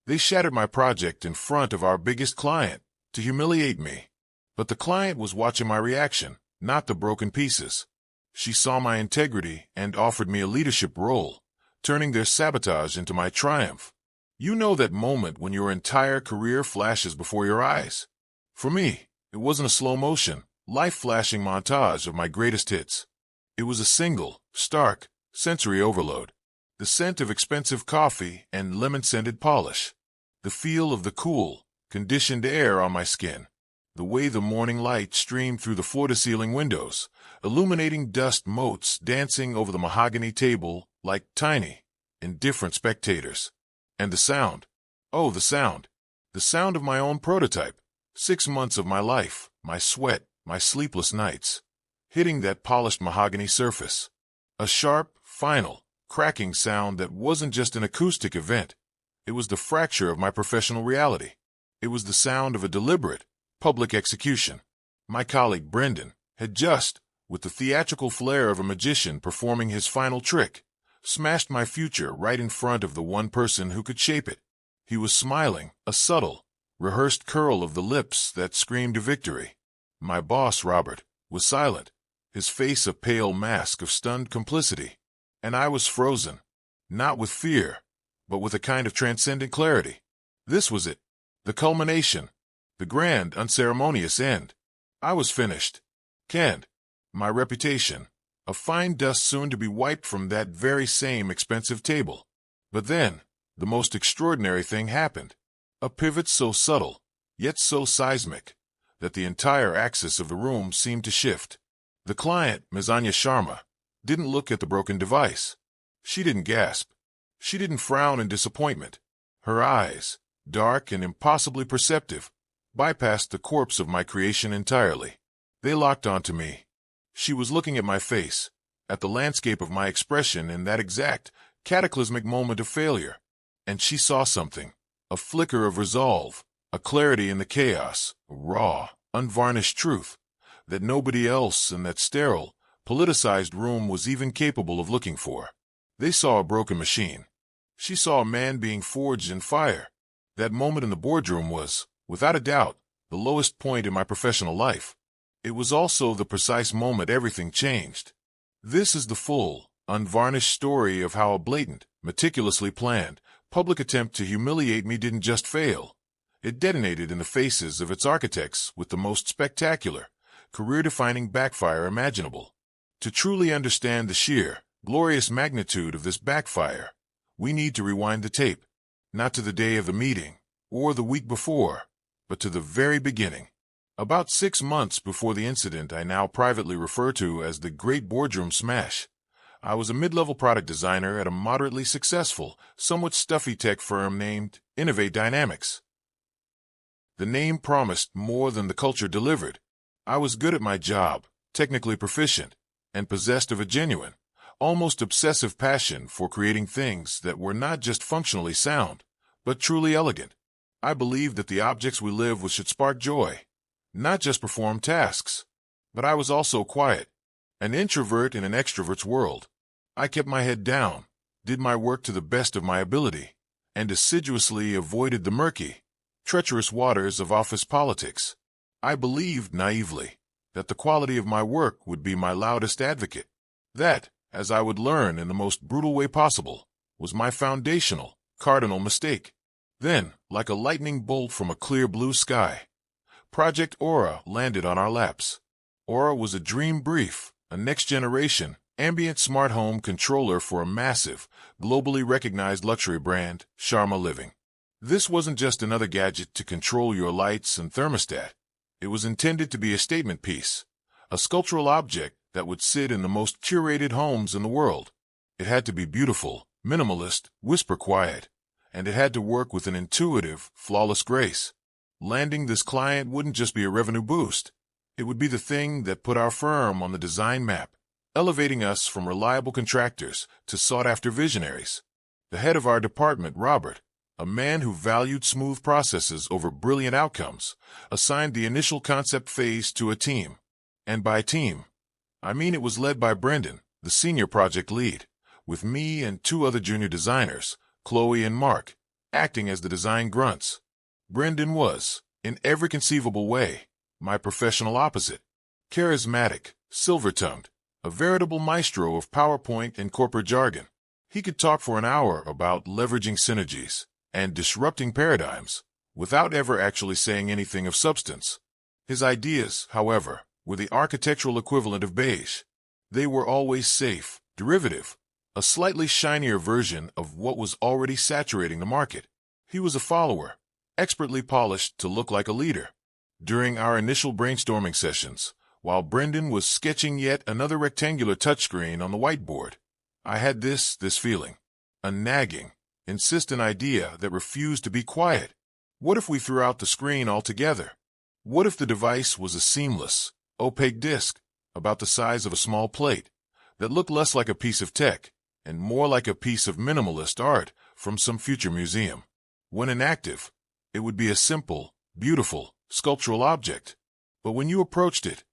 They shattered my project in front of our biggest client to humiliate me. But the client was watching my reaction, not the broken pieces. She saw my integrity and offered me a leadership role, turning their sabotage into my triumph. You know that moment when your entire career flashes before your eyes? For me, it wasn't a slow motion, life-flashing montage of my greatest hits. It was a single, stark, sensory overload. The scent of expensive coffee and lemon-scented polish. The feel of the cool, conditioned air on my skin. The way the morning light streamed through the floor-to-ceiling windows, illuminating dust motes dancing over the mahogany table like tiny, indifferent spectators. And the sound. Oh, the sound. The sound of my own prototype. 6 months of my life, my sweat, my sleepless nights, hitting that polished mahogany surface. A sharp, final, cracking sound that wasn't just an acoustic event. It was the fracture of my professional reality. It was the sound of a deliberate, public execution. My colleague Brendan had just, with the theatrical flair of a magician performing his final trick, smashed my future right in front of the one person who could shape it. He was smiling, a subtle, rehearsed curl of the lips that screamed victory. My boss, Robert, was silent, his face a pale mask of stunned complicity. And I was frozen, not with fear, but with a kind of transcendent clarity. This was it, the culmination, the grand, unceremonious end. I was finished. Canned. My reputation, a fine dust soon to be wiped from that very same expensive table. But then, the most extraordinary thing happened. A pivot so subtle, yet so seismic, that the entire axis of the room seemed to shift. The client, Ms. Anya Sharma, didn't look at the broken device. She didn't gasp. She didn't frown in disappointment. Her eyes, dark and impossibly perceptive, bypassed the corpse of my creation entirely. They locked onto me. She was looking at my face, at the landscape of my expression in that exact, cataclysmic moment of failure. And she saw something, a flicker of resolve, a clarity in the chaos, a raw, unvarnished truth, that nobody else in that sterile, politicized room was even capable of looking for. They saw a broken machine. She saw a man being forged in fire. That moment in the boardroom was, without a doubt, the lowest point in my professional life. It was also the precise moment everything changed. This is the full, unvarnished story of how a blatant, meticulously planned, public attempt to humiliate me didn't just fail. It detonated in the faces of its architects with the most spectacular, career-defining backfire imaginable. To truly understand the sheer, glorious magnitude of this backfire, we need to rewind the tape, not to the day of the meeting, or the week before, but to the very beginning. About 6 months before the incident I now privately refer to as the Great Boardroom Smash, I was a mid-level product designer at a moderately successful, somewhat stuffy tech firm named Innovate Dynamics. The name promised more than the culture delivered. I was good at my job, technically proficient, and possessed of a genuine, almost obsessive passion for creating things that were not just functionally sound, but truly elegant. I believed that the objects we live with should spark joy, not just perform tasks. But I was also quiet, an introvert in an extrovert's world. I kept my head down, did my work to the best of my ability, and assiduously avoided the murky, treacherous waters of office politics. I believed naively that the quality of my work would be my loudest advocate. That, as I would learn in the most brutal way possible, was my foundational, cardinal mistake. Then, like a lightning bolt from a clear blue sky, Project Aura landed on our laps. Aura was a dream brief, a next-generation, ambient smart home controller for a massive, globally recognized luxury brand, Sharma Living. This wasn't just another gadget to control your lights and thermostat. It was intended to be a statement piece, a sculptural object that would sit in the most curated homes in the world. It had to be beautiful, minimalist, whisper quiet, and it had to work with an intuitive, flawless grace. Landing this client wouldn't just be a revenue boost. It would be the thing that put our firm on the design map, elevating us from reliable contractors to sought-after visionaries. The head of our department, Robert, a man who valued smooth processes over brilliant outcomes, assigned the initial concept phase to a team. And by team, I mean it was led by Brendan, the senior project lead, with me and 2 other junior designers, Chloe and Mark, acting as the design grunts. Brendan was, in every conceivable way, my professional opposite. Charismatic, silver-tongued, a veritable maestro of PowerPoint and corporate jargon. He could talk for an hour about leveraging synergies and disrupting paradigms without ever actually saying anything of substance. His ideas, however, were the architectural equivalent of beige. They were always safe, derivative, a slightly shinier version of what was already saturating the market. He was a follower, expertly polished to look like a leader. During our initial brainstorming sessions, while Brendan was sketching yet another rectangular touchscreen on the whiteboard, I had this feeling, a nagging, insistent idea that refused to be quiet. What if we threw out the screen altogether? What if the device was a seamless, opaque disc, about the size of a small plate, that looked less like a piece of tech and more like a piece of minimalist art from some future museum? When inactive, it would be a simple, beautiful, sculptural object. But when you approached it,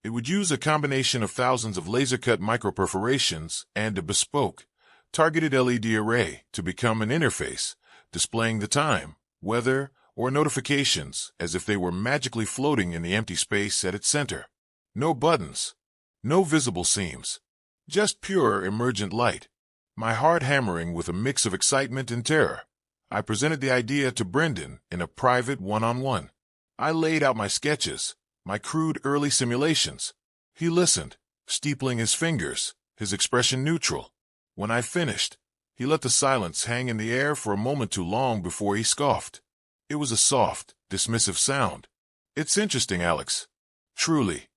it would use a combination of thousands of laser-cut microperforations and a bespoke, targeted LED array to become an interface, displaying the time, weather, or notifications as if they were magically floating in the empty space at its center. No buttons, no visible seams, just pure emergent light. My heart hammering with a mix of excitement and terror, I presented the idea to Brendan in a private one-on-one. I laid out my sketches, my crude early simulations. He listened, steepling his fingers, his expression neutral. When I finished, he let the silence hang in the air for a moment too long before he scoffed. It was a soft, dismissive sound. "It's interesting, Alex. Truly.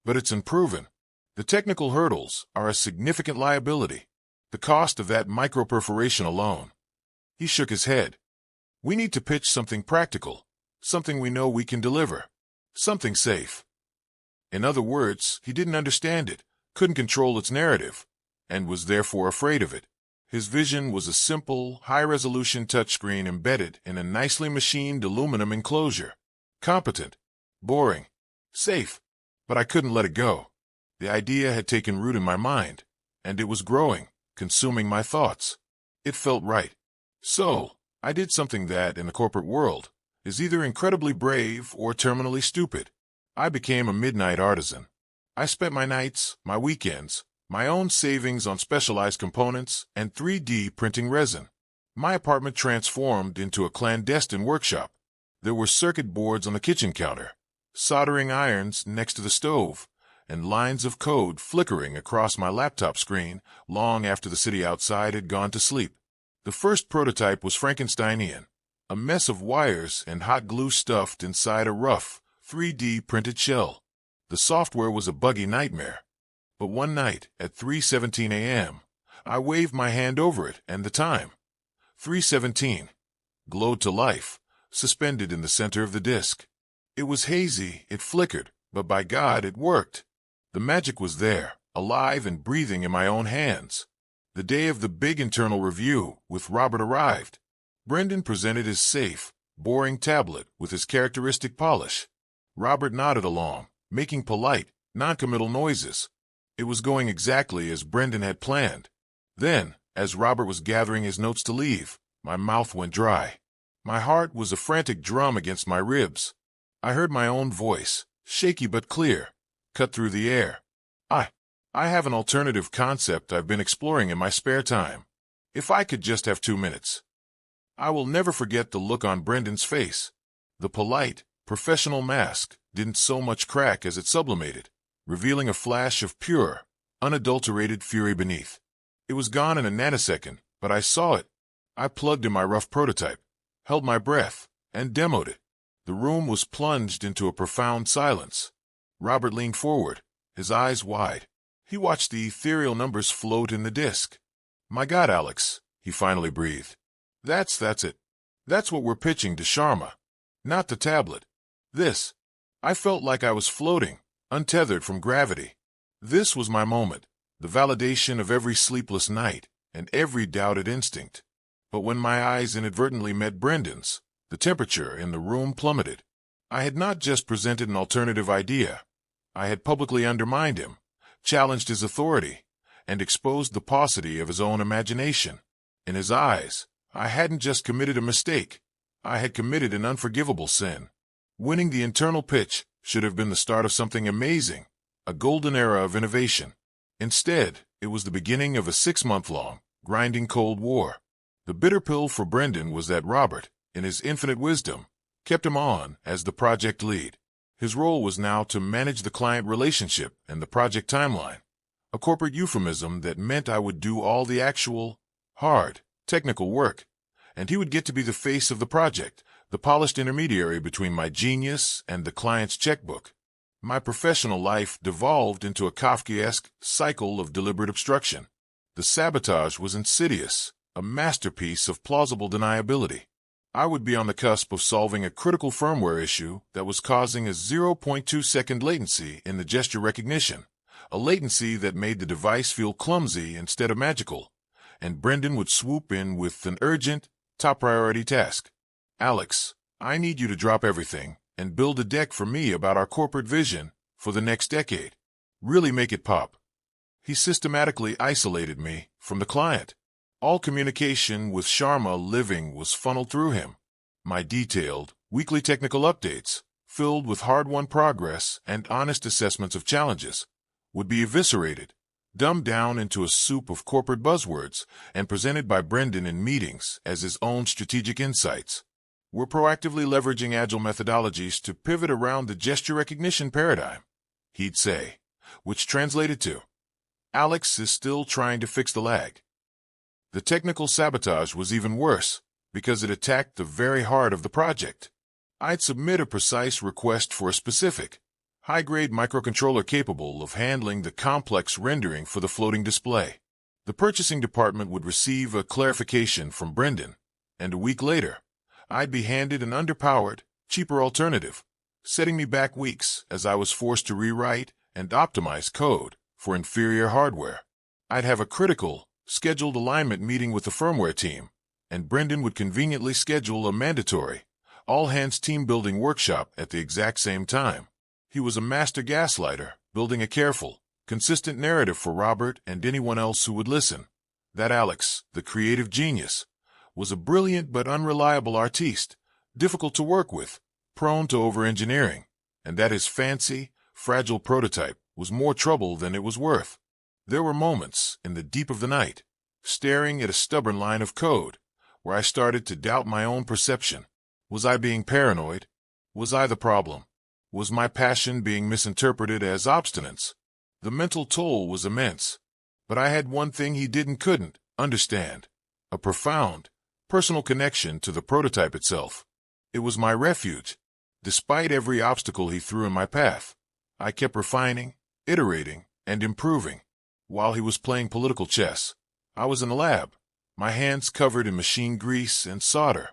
But it's unproven. The technical hurdles are a significant liability. The cost of that microperforation alone." He shook his head. "We need to pitch something practical, something we know we can deliver, something safe." In other words, he didn't understand it, couldn't control its narrative, and was therefore afraid of it. His vision was a simple, high-resolution touchscreen embedded in a nicely machined aluminum enclosure. Competent, boring, safe, but I couldn't let it go. The idea had taken root in my mind, and it was growing, consuming my thoughts. It felt right. So, I did something that, in the corporate world, is either incredibly brave or terminally stupid. I became a midnight artisan. I spent my nights, my weekends, my own savings on specialized components and 3D printing resin. My apartment transformed into a clandestine workshop. There were circuit boards on the kitchen counter, soldering irons next to the stove, and lines of code flickering across my laptop screen long after the city outside had gone to sleep. The first prototype was Frankensteinian, a mess of wires and hot glue stuffed inside a rough, 3D printed shell. The software was a buggy nightmare. But one night, at 3:17 a.m., I waved my hand over it, and the time, 3:17, glowed to life, suspended in the center of the disk. It was hazy, it flickered, but by God, it worked. The magic was there, alive and breathing in my own hands. The day of the big internal review with Robert arrived. Brendan presented his safe, boring tablet with his characteristic polish. Robert nodded along, making polite, non-committal noises. It was going exactly as Brendan had planned. Then, as Robert was gathering his notes to leave, my mouth went dry. My heart was a frantic drum against my ribs. I heard my own voice, shaky but clear, cut through the air. I have an alternative concept I've been exploring in my spare time. If I could just have 2 minutes. I will never forget the look on Brendan's face. The polite, professional mask didn't so much crack as it sublimated, revealing a flash of pure, unadulterated fury beneath. It was gone in a nanosecond, but I saw it. I plugged in my rough prototype, held my breath, and demoed it. The room was plunged into a profound silence. Robert leaned forward, his eyes wide. He watched the ethereal numbers float in the disk. "My God, Alex," he finally breathed. That's it. That's what we're pitching to Sharma. Not the tablet. This. I felt like I was floating, untethered from gravity. This was my moment, the validation of every sleepless night and every doubted instinct. But when my eyes inadvertently met Brendan's, the temperature in the room plummeted. I had not just presented an alternative idea. I had publicly undermined him, challenged his authority, and exposed the paucity of his own imagination. In his eyes, I hadn't just committed a mistake. I had committed an unforgivable sin. Winning the internal pitch should have been the start of something amazing, a golden era of innovation. Instead, it was the beginning of a 6-month-long, grinding Cold War. The bitter pill for Brendan was that Robert, in his infinite wisdom, kept him on as the project lead. His role was now to manage the client relationship and the project timeline, a corporate euphemism that meant I would do all the actual, hard, technical work, and he would get to be the face of the project, the polished intermediary between my genius and the client's checkbook. My professional life devolved into a Kafkaesque cycle of deliberate obstruction. The sabotage was insidious, a masterpiece of plausible deniability. I would be on the cusp of solving a critical firmware issue that was causing a 0.2-second latency in the gesture recognition, a latency that made the device feel clumsy instead of magical, and Brendan would swoop in with an urgent, top-priority task. Alex, I need you to drop everything and build a deck for me about our corporate vision for the next decade. Really make it pop. He systematically isolated me from the client. All communication with Sharma Living was funneled through him. My detailed, weekly technical updates, filled with hard-won progress and honest assessments of challenges, would be eviscerated, dumbed down into a soup of corporate buzzwords, and presented by Brendan in meetings as his own strategic insights. We're proactively leveraging agile methodologies to pivot around the gesture recognition paradigm, he'd say, which translated to, Alex is still trying to fix the lag. The technical sabotage was even worse, because it attacked the very heart of the project. I'd submit a precise request for a specific, high-grade microcontroller capable of handling the complex rendering for the floating display. The purchasing department would receive a clarification from Brendan, and a week later, I'd be handed an underpowered, cheaper alternative, setting me back weeks as I was forced to rewrite and optimize code for inferior hardware. I'd have a critical, scheduled alignment meeting with the firmware team, and Brendan would conveniently schedule a mandatory, all-hands team-building workshop at the exact same time. He was a master gaslighter, building a careful, consistent narrative for Robert and anyone else who would listen. That Alex, the creative genius, was a brilliant but unreliable artiste, difficult to work with, prone to over-engineering, and that his fancy, fragile prototype was more trouble than it was worth. There were moments, in the deep of the night, staring at a stubborn line of code, where I started to doubt my own perception. Was I being paranoid? Was I the problem? Was my passion being misinterpreted as obstinance? The mental toll was immense. But I had one thing he couldn't understand, a profound, personal connection to the prototype itself. It was my refuge. Despite every obstacle he threw in my path, I kept refining, iterating, and improving. While he was playing political chess, I was in the lab, my hands covered in machine grease and solder.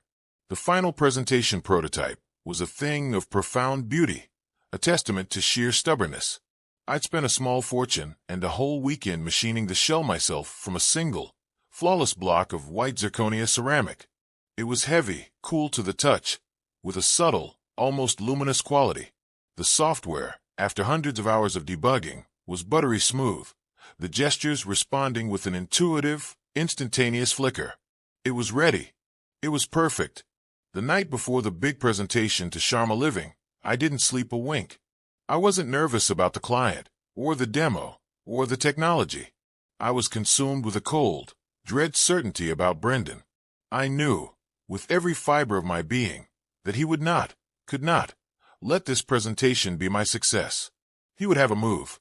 The final presentation prototype was a thing of profound beauty, a testament to sheer stubbornness. I'd spent a small fortune and a whole weekend machining the shell myself from a single, flawless block of white zirconia ceramic. It was heavy, cool to the touch, with a subtle, almost luminous quality. The software, after hundreds of hours of debugging, was buttery smooth, the gestures responding with an intuitive, instantaneous flicker. It was ready. It was perfect. The night before the big presentation to Sharma Living, I didn't sleep a wink. I wasn't nervous about the client, or the demo, or the technology. I was consumed with a cold, dread certainty about Brendan. I knew, with every fiber of my being, that he would not, could not, let this presentation be my success. He would have a move.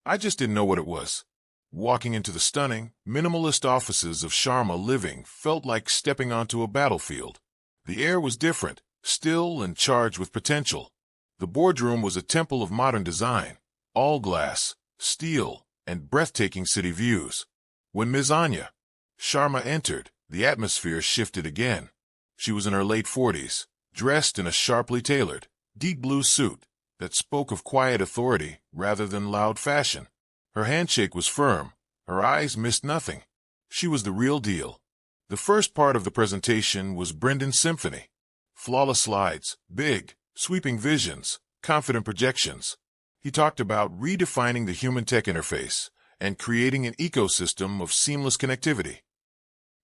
I just didn't know what it was. Walking into the stunning, minimalist offices of Sharma Living felt like stepping onto a battlefield. The air was different, still and charged with potential. The boardroom was a temple of modern design, all glass, steel, and breathtaking city views. When Ms. Anya Sharma entered, the atmosphere shifted again. She was in her late 40s, dressed in a sharply tailored, deep blue suit that spoke of quiet authority rather than loud fashion. Her handshake was firm, her eyes missed nothing. She was the real deal. The first part of the presentation was Brendan's symphony. Flawless slides, big, sweeping visions, confident projections. He talked about redefining the human-tech interface and creating an ecosystem of seamless connectivity.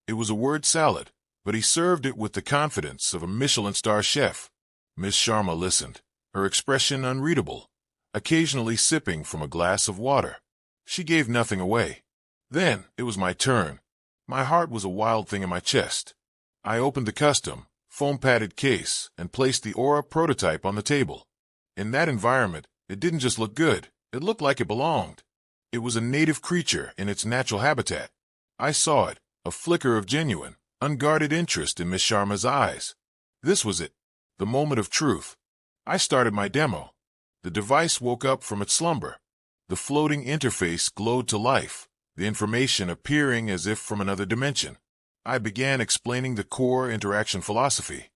It was a word salad, but he served it with the confidence of a Michelin star chef. Miss Sharma listened, her expression unreadable, occasionally sipping from a glass of water. She gave nothing away. Then it was my turn. My heart was a wild thing in my chest. I opened the custom, foam-padded case and placed the Aura prototype on the table. In that environment, it didn't just look good, it looked like it belonged. It was a native creature in its natural habitat. I saw it, a flicker of genuine, unguarded interest in Miss Sharma's eyes. This was it, the moment of truth. I started my demo. The device woke up from its slumber. The floating interface glowed to life, the information appearing as if from another dimension. I began explaining the core interaction philosophy,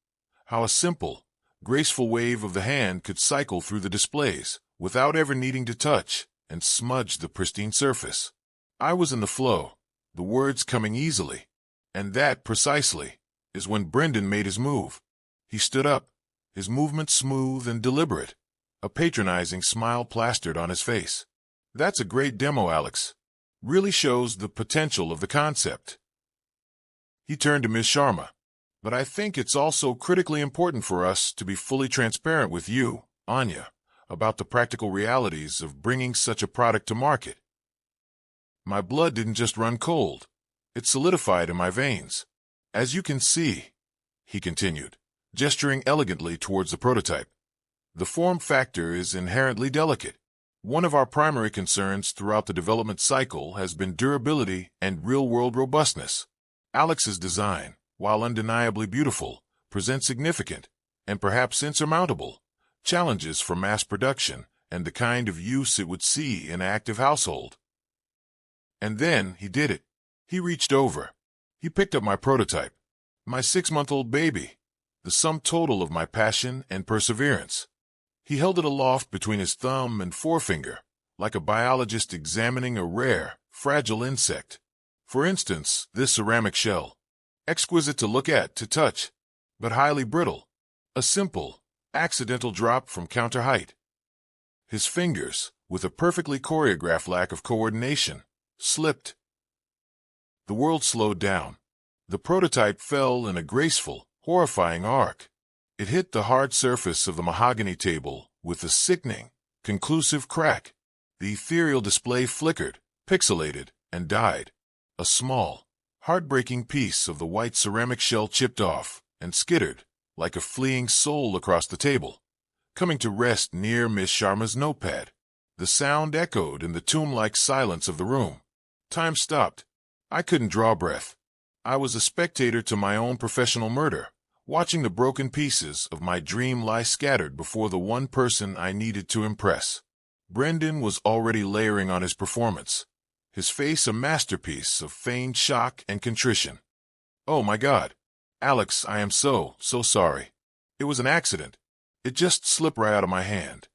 how a simple, graceful wave of the hand could cycle through the displays without ever needing to touch and smudge the pristine surface. I was in the flow, the words coming easily. And that, precisely, is when Brendan made his move. He stood up, his movement smooth and deliberate, a patronizing smile plastered on his face. "That's a great demo, Alex. Really shows the potential of the concept." He turned to Ms. Sharma. "But I think it's also critically important for us to be fully transparent with you, Anya, about the practical realities of bringing such a product to market." My blood didn't just run cold. It solidified in my veins. "As you can see," he continued, gesturing elegantly towards the prototype, "the form factor is inherently delicate. One of our primary concerns throughout the development cycle has been durability and real-world robustness. Alex's design, while undeniably beautiful, presents significant, and perhaps insurmountable, challenges for mass production and the kind of use it would see in an active household." And then he did it. He reached over. He picked up my prototype, my 6-month-old baby, the sum total of my passion and perseverance. He held it aloft between his thumb and forefinger, like a biologist examining a rare, fragile insect. For instance, this ceramic shell, exquisite to look at, to touch, but highly brittle, a simple, accidental drop from counter height. His fingers, with a perfectly choreographed lack of coordination, slipped. The world slowed down. The prototype fell in a graceful, horrifying arc. It hit the hard surface of the mahogany table with a sickening, conclusive crack. The ethereal display flickered, pixelated, and died. A small, heartbreaking piece of the white ceramic shell chipped off and skittered, like a fleeing soul across the table, coming to rest near Miss Sharma's notepad. The sound echoed in the tomb-like silence of the room. Time stopped. I couldn't draw breath. I was a spectator to my own professional murder, watching the broken pieces of my dream lie scattered before the one person I needed to impress. Brendan was already layering on his performance, his face a masterpiece of feigned shock and contrition. "Oh my God. Alex, I am so sorry. It was an accident. It just slipped right out of my hand."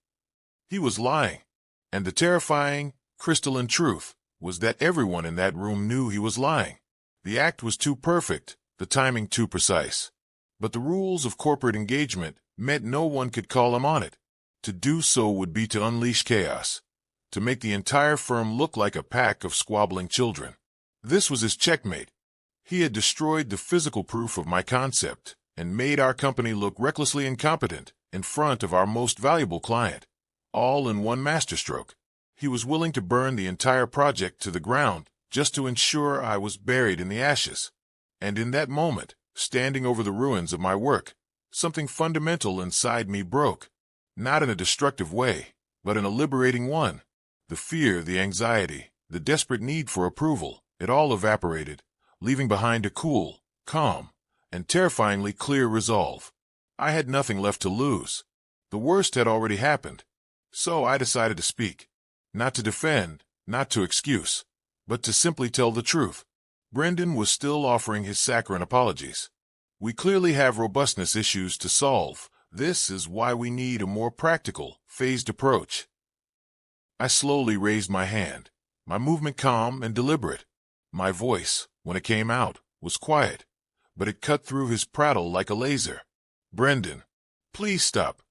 He was lying, and the terrifying, crystalline truth was that everyone in that room knew he was lying. The act was too perfect, the timing too precise. But the rules of corporate engagement meant no one could call him on it. To do so would be to unleash chaos, to make the entire firm look like a pack of squabbling children. This was his checkmate. He had destroyed the physical proof of my concept and made our company look recklessly incompetent in front of our most valuable client, all in one masterstroke. He was willing to burn the entire project to the ground just to ensure I was buried in the ashes. And in that moment, standing over the ruins of my work, something fundamental inside me broke. Not in a destructive way, but in a liberating one. The fear, the anxiety, the desperate need for approval, it all evaporated, leaving behind a cool, calm, and terrifyingly clear resolve. I had nothing left to lose. The worst had already happened. So I decided to speak. Not to defend, not to excuse, but to simply tell the truth. Brendan was still offering his saccharine apologies. "We clearly have robustness issues to solve. This is why we need a more practical, phased approach." I slowly raised my hand, my movement calm and deliberate. My voice, when it came out, was quiet, but it cut through his prattle like a laser. "Brendan, please stop."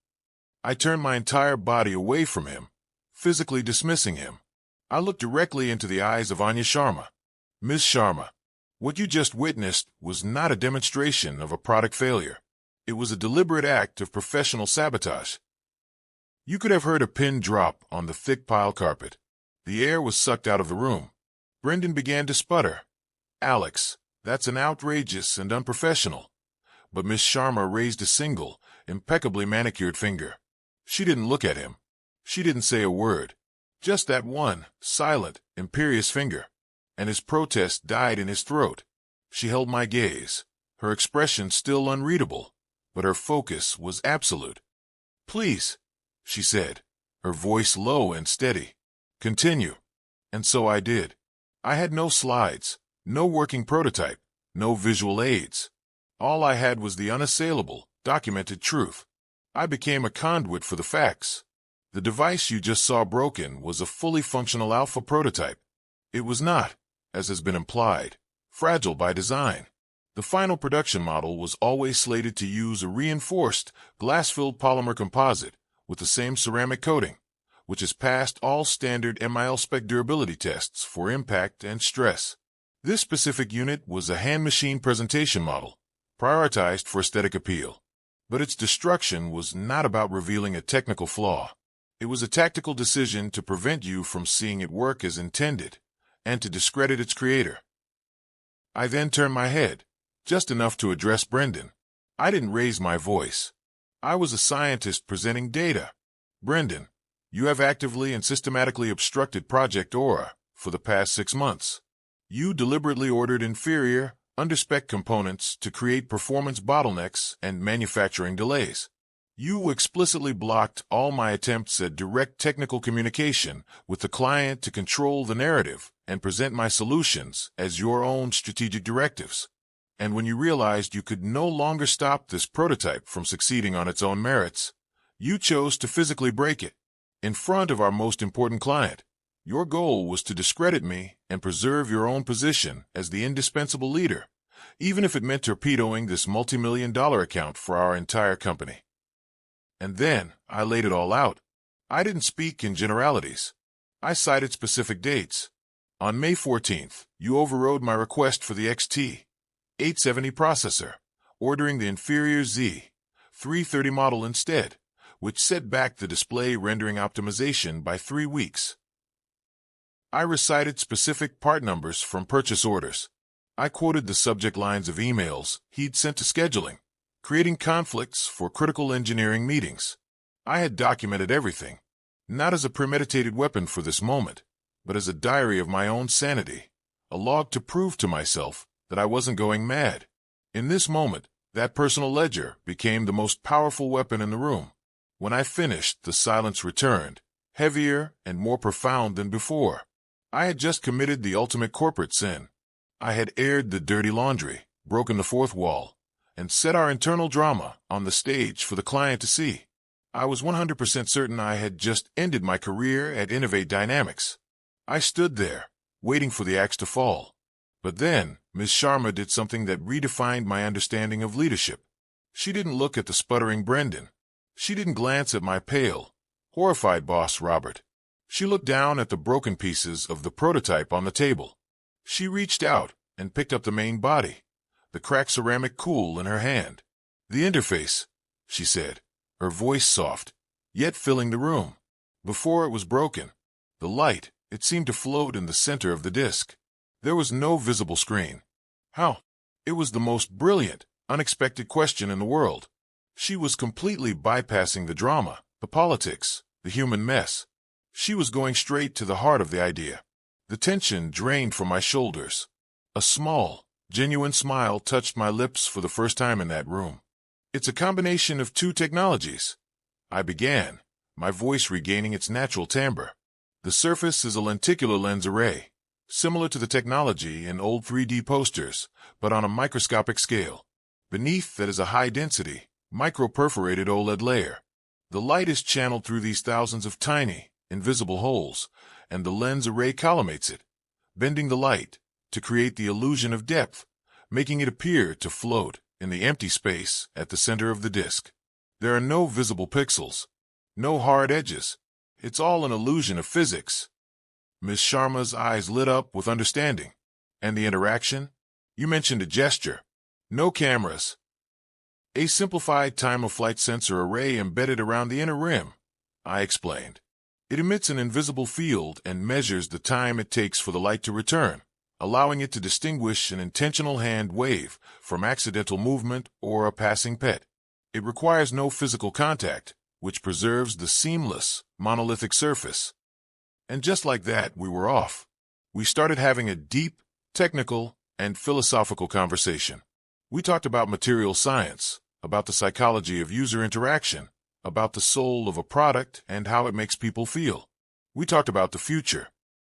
I turned my entire body away from him, physically dismissing him. I looked directly into the eyes of Anya Sharma. "Miss Sharma, What you just witnessed was not a demonstration of a product failure. It was a deliberate act of professional sabotage. You could have heard a pin drop on the thick pile carpet. The air was sucked out of the room. Brendan began to sputter. "Alex, that's an outrageous and unprofessional." But Miss Sharma raised a single, impeccably manicured finger. She didn't look at him. She didn't say a word. Just that one, silent, imperious finger. And his protest died in his throat. She held my gaze, her expression still unreadable, but her focus was absolute. "Please," she said, her voice low and steady. "Continue." And so I did. I had no slides, no working prototype, no visual aids. All I had was the unassailable, documented truth. I became a conduit for the facts. The device you just saw broken was a fully functional alpha prototype. It was not, as has been implied, fragile by design. The final production model was always slated to use a reinforced, glass-filled polymer composite with the same ceramic coating, which has passed all standard mil-spec durability tests for impact and stress. This specific unit was a hand-machine presentation model, prioritized for aesthetic appeal. But its destruction was not about revealing a technical flaw. It was a tactical decision to prevent you from seeing it work as intended, and to discredit its creator. I then turned my head, just enough to address Brendan. I didn't raise my voice. I was a scientist presenting data. "Brendan, you have actively and systematically obstructed Project Aura for the past 6 months. You deliberately ordered inferior, under-spec components to create performance bottlenecks and manufacturing delays. You explicitly blocked all my attempts at direct technical communication with the client to control the narrative and present my solutions as your own strategic directives. And when you realized you could no longer stop this prototype from succeeding on its own merits, you chose to physically break it in front of our most important client. Your goal was to discredit me and preserve your own position as the indispensable leader, even if it meant torpedoing this multi-million-dollar account for our entire company." And then I laid it all out. I didn't speak in generalities. I cited specific dates. On May 14th, you overrode my request for the XT870 processor, ordering the inferior Z330 model instead, which set back the display rendering optimization by 3 weeks. I recited specific part numbers from purchase orders. I quoted the subject lines of emails he'd sent to scheduling, creating conflicts for critical engineering meetings. I had documented everything, not as a premeditated weapon for this moment, but as a diary of my own sanity, a log to prove to myself that I wasn't going mad. In this moment, that personal ledger became the most powerful weapon in the room. When I finished, the silence returned, heavier and more profound than before. I had just committed the ultimate corporate sin. I had aired the dirty laundry, broken the fourth wall, and set our internal drama on the stage for the client to see. I was 100% certain I had just ended my career at Innovate Dynamics. I stood there, waiting for the axe to fall. But then, Ms. Sharma did something that redefined my understanding of leadership. She didn't look at the sputtering Brendan. She didn't glance at my pale, horrified boss Robert. She looked down at the broken pieces of the prototype on the table. She reached out and picked up the main body, the cracked ceramic cool in her hand. "The interface," she said, her voice soft, yet filling the room. Before it was broken, the light, it seemed to float in the center of the disk. There was no visible screen. How? It was the most brilliant, unexpected question in the world. She was completely bypassing the drama, the politics, the human mess. She was going straight to the heart of the idea. The tension drained from my shoulders. A small, genuine smile touched my lips for the first time in that room. "It's a combination of 2 technologies," I began, my voice regaining its natural timbre. "The surface is a lenticular lens array, similar to the technology in old 3D posters, but on a microscopic scale. Beneath that is a high-density, micro-perforated OLED layer. The light is channeled through these thousands of tiny, invisible holes, and the lens array collimates it, bending the light to create the illusion of depth, making it appear to float in the empty space at the center of the disk. There are no visible pixels, no hard edges. It's all an illusion of physics." Ms. Sharma's eyes lit up with understanding. "And the interaction?" You mentioned a gesture. No cameras. A simplified time-of-flight sensor array embedded around the inner rim, I explained. It emits an invisible field and measures the time it takes for the light to return, allowing it to distinguish an intentional hand wave from accidental movement or a passing pet. It requires no physical contact, which preserves the seamless, monolithic surface. And just like that, we were off. We started having a deep, technical, and philosophical conversation. We talked about material science, about the psychology of user interaction, about the soul of a product and how it makes people feel. We talked about the future.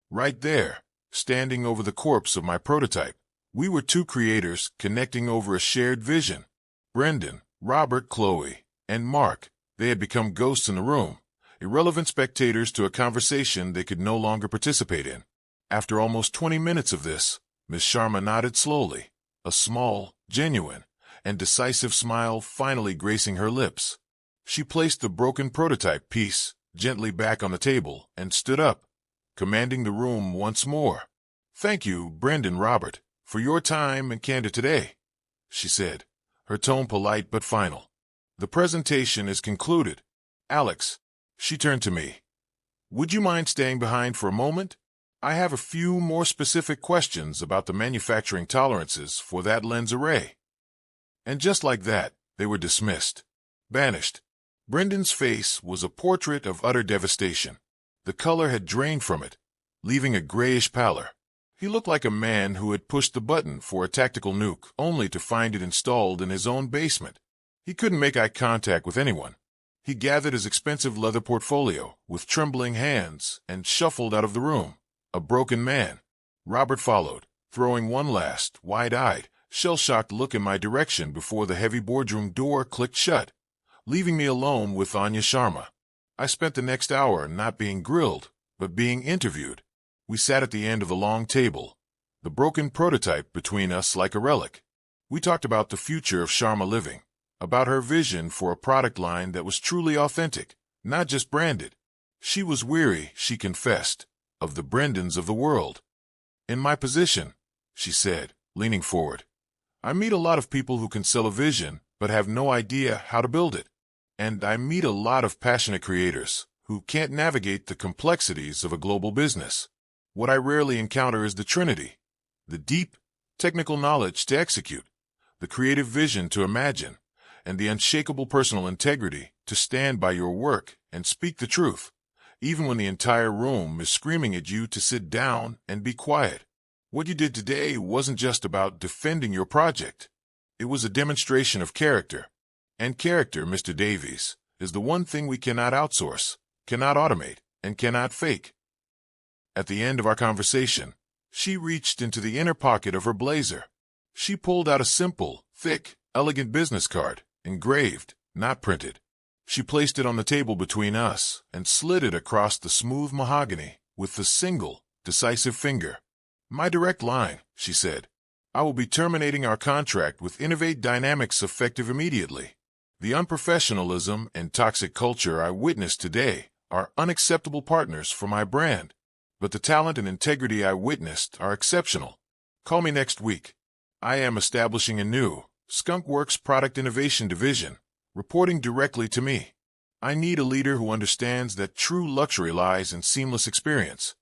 Right there, standing over the corpse of my prototype, we were two creators connecting over a shared vision. Brendan, Robert, Chloe, and Mark, they had become ghosts in the room, irrelevant spectators to a conversation they could no longer participate in. After almost 20 minutes of this, Miss Sharma nodded slowly, a small, genuine, and decisive smile finally gracing her lips. She placed the broken prototype piece gently back on the table and stood up, commanding the room once more. "Thank you, Brendan, Robert, for your time and candor today," she said, her tone polite but final. "The presentation is concluded. Alex," she turned to me, "would you mind staying behind for a moment? I have a few more specific questions about the manufacturing tolerances for that lens array." And just like that, they were dismissed, banished. Brendan's face was a portrait of utter devastation. The color had drained from it, leaving a grayish pallor. He looked like a man who had pushed the button for a tactical nuke only to find it installed in his own basement. He couldn't make eye contact with anyone. He gathered his expensive leather portfolio with trembling hands and shuffled out of the room, a broken man. Robert followed, throwing one last, wide-eyed, shell-shocked look in my direction before the heavy boardroom door clicked shut, leaving me alone with Anya Sharma. I spent the next hour not being grilled, but being interviewed. We sat at the end of the long table, the broken prototype between us like a relic. We talked about the future of Sharma Living, about her vision for a product line that was truly authentic, not just branded. She was weary, she confessed, of the Brendans of the world. "In my position," she said, leaning forward, "I meet a lot of people who can sell a vision but have no idea how to build it. And I meet a lot of passionate creators who can't navigate the complexities of a global business. What I rarely encounter is the Trinity: the deep, technical knowledge to execute, the creative vision to imagine, and the unshakable personal integrity to stand by your work and speak the truth, even when the entire room is screaming at you to sit down and be quiet. What you did today wasn't just about defending your project. It was a demonstration of character. And character, Mr. Davies, is the one thing we cannot outsource, cannot automate, and cannot fake." At the end of our conversation, she reached into the inner pocket of her blazer. She pulled out a simple, thick, elegant business card, engraved, not printed. She placed it on the table between us and slid it across the smooth mahogany with the single, decisive finger. "My direct line," she said. "I will be terminating our contract with Innovate Dynamics effective immediately. The unprofessionalism and toxic culture I witnessed today are unacceptable partners for my brand, but the talent and integrity I witnessed are exceptional. Call me next week. I am establishing a new Skunkworks product innovation division, reporting directly to me. I need a leader who understands that true luxury lies in seamless experience,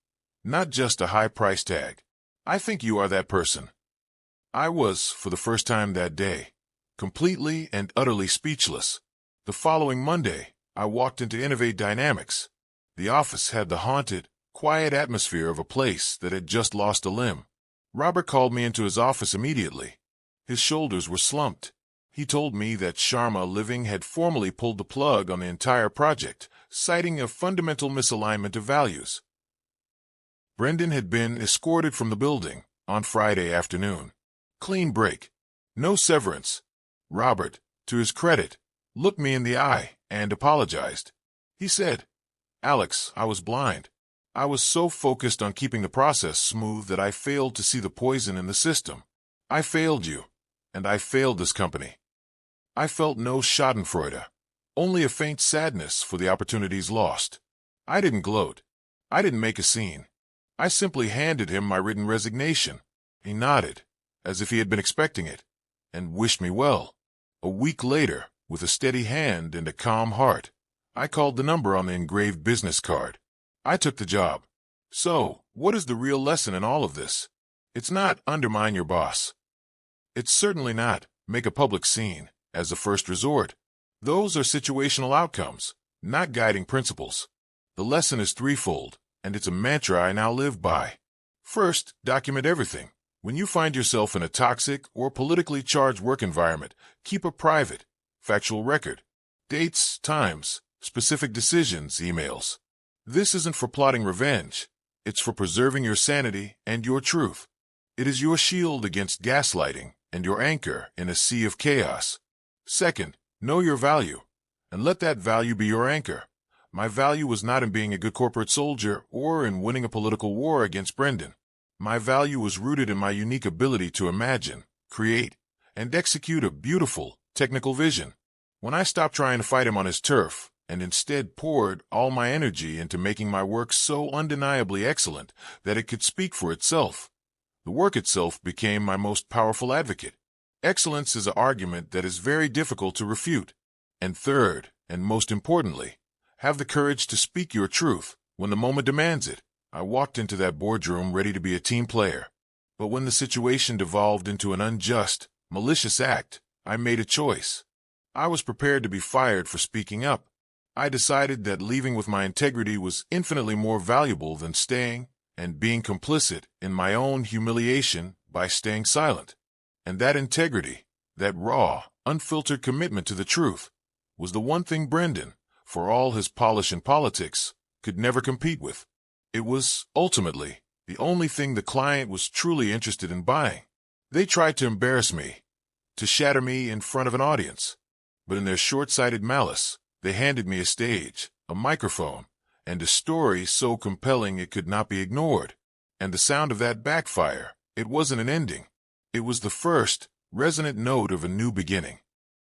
not just a high price tag. I think you are that person." I was, for the first time that day, completely and utterly speechless. The following Monday, I walked into Innovate Dynamics. The office had the haunted, quiet atmosphere of a place that had just lost a limb. Robert called me into his office immediately. His shoulders were slumped. He told me that Sharma Living had formally pulled the plug on the entire project, citing a fundamental misalignment of values. Brendan had been escorted from the building on Friday afternoon. Clean break. No severance. Robert, to his credit, looked me in the eye and apologized. He said, "Alex, I was blind. I was so focused on keeping the process smooth that I failed to see the poison in the system. I failed you, and I failed this company." I felt no schadenfreude, only a faint sadness for the opportunities lost. I didn't gloat. I didn't make a scene. I simply handed him my written resignation. He nodded, as if he had been expecting it, and wished me well. A week later, with a steady hand and a calm heart, I called the number on the engraved business card. I took the job. So, what is the real lesson in all of this? It's not undermine your boss. It's certainly not make a public scene as a first resort. Those are situational outcomes, not guiding principles. The lesson is threefold, and it's a mantra I now live by. First, document everything. When you find yourself in a toxic or politically charged work environment, keep a private, factual record. Dates, times, specific decisions, emails. This isn't for plotting revenge. It's for preserving your sanity and your truth. It is your shield against gaslighting and your anchor in a sea of chaos. Second, know your value, and let that value be your anchor. My value was not in being a good corporate soldier or in winning a political war against Brendan. My value was rooted in my unique ability to imagine, create, and execute a beautiful, technical vision. When I stopped trying to fight him on his turf, and instead poured all my energy into making my work so undeniably excellent that it could speak for itself, the work itself became my most powerful advocate. Excellence is an argument that is very difficult to refute. And third, and most importantly, have the courage to speak your truth when the moment demands it. I walked into that boardroom ready to be a team player. But when the situation devolved into an unjust, malicious act, I made a choice. I was prepared to be fired for speaking up. I decided that leaving with my integrity was infinitely more valuable than staying and being complicit in my own humiliation by staying silent. And that integrity, that raw, unfiltered commitment to the truth, was the one thing Brendan, for all his polish and politics, could never compete with. It was, ultimately, the only thing the client was truly interested in buying. They tried to embarrass me, to shatter me in front of an audience. But in their short-sighted malice, they handed me a stage, a microphone, and a story so compelling it could not be ignored. And the sound of that backfire, it wasn't an ending. It was the first, resonant note of a new beginning.